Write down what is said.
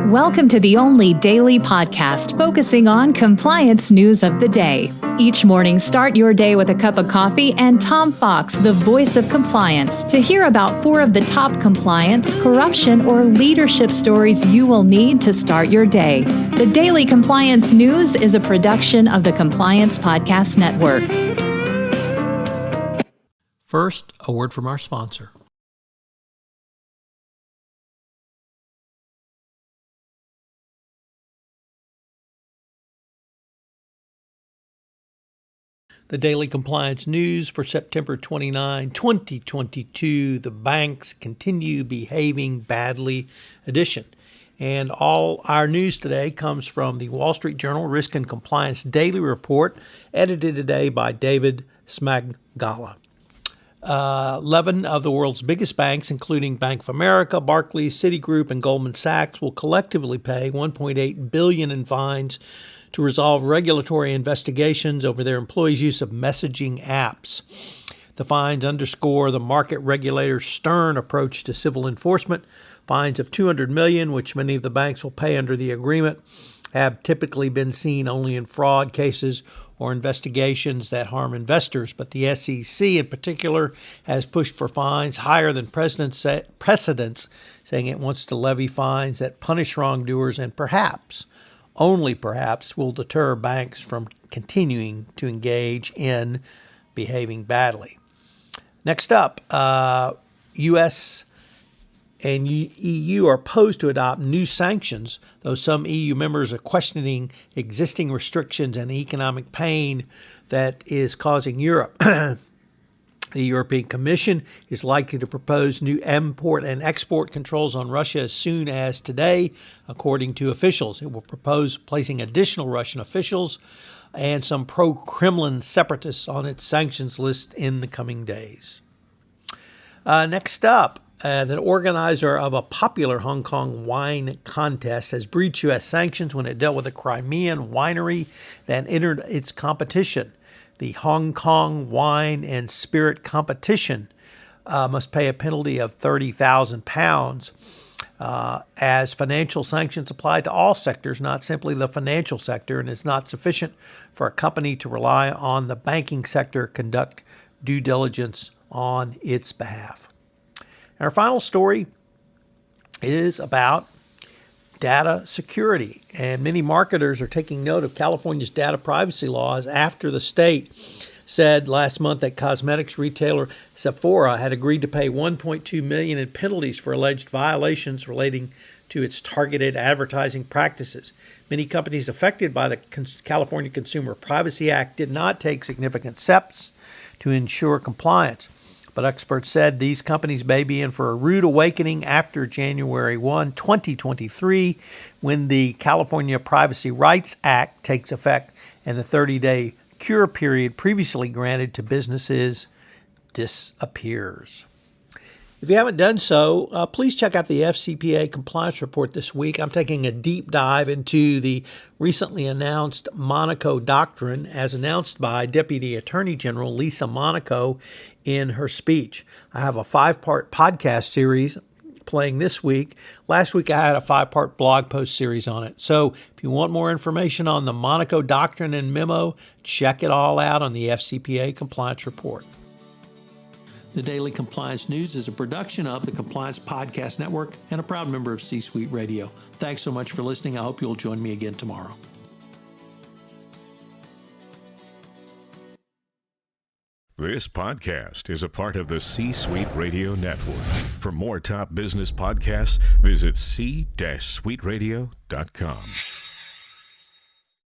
Welcome to the only daily podcast focusing on compliance news of the day. Each morning, start your day with a cup of coffee and Tom Fox, the voice of compliance, to hear about 4 of the top compliance, corruption, or leadership stories you will need to start your day. The Daily Compliance News is a production of the Compliance Podcast Network. First, a word from our sponsor. The Daily Compliance News for September 29, 2022, The Banks Continue Behaving Badly edition. And all our news today comes from the Wall Street Journal Risk and Compliance Daily Report, edited today by David Smagala. 11 of the world's biggest banks, including Bank of America, Barclays, Citigroup, and Goldman Sachs, will collectively pay $1.8 billion in fines to resolve regulatory investigations over their employees' use of messaging apps. The fines underscore the market regulator's stern approach to civil enforcement. Fines of $200 million, which many of the banks will pay under the agreement, have typically been seen only in fraud cases or investigations that harm investors. But the SEC in particular has pushed for fines higher than precedents, saying it wants to levy fines that punish wrongdoers and perhaps, only perhaps, will deter banks from continuing to engage in behaving badly. Next up, U.S. and EU are opposed to adopt new sanctions, though some EU members are questioning existing restrictions and the economic pain that is causing Europe. The European Commission is likely to propose new import and export controls on Russia as soon as today, according to officials. It will propose placing additional Russian officials and some pro-Kremlin separatists on its sanctions list in the coming days. Next up, the organizer of a popular Hong Kong wine contest has breached U.S. sanctions when it dealt with a Crimean winery that entered its competition. The Hong Kong Wine and Spirit Competition must pay a penalty of £30,000 as financial sanctions apply to all sectors, not simply the financial sector, and it's not sufficient for a company to rely on the banking sector to conduct due diligence on its behalf. Our final story is about data security, and many marketers are taking note of California's data privacy laws after the state said last month that cosmetics retailer Sephora had agreed to pay $1.2 million in penalties for alleged violations relating to its targeted advertising practices. Many companies affected by the California Consumer Privacy Act did not take significant steps to ensure compliance. But experts said these companies may be in for a rude awakening after January 1, 2023, when the California Privacy Rights Act takes effect and the 30-day cure period previously granted to businesses disappears. If you haven't done so, please check out the FCPA compliance report this week. I'm taking a deep dive into the recently announced Monaco Doctrine, as announced by Deputy Attorney General Lisa Monaco in her speech. I have a 5-part podcast series playing this week. Last week I had a 5-part blog post series on it. So if you want more information on the Monaco Doctrine and memo, check it all out on the FCPA compliance report. The Daily Compliance News is a production of the Compliance Podcast Network and a proud member of C-Suite Radio. Thanks so much for listening. I hope you'll join me again tomorrow. This podcast is a part of the C-Suite Radio Network. For more top business podcasts, visit c-suiteradio.com.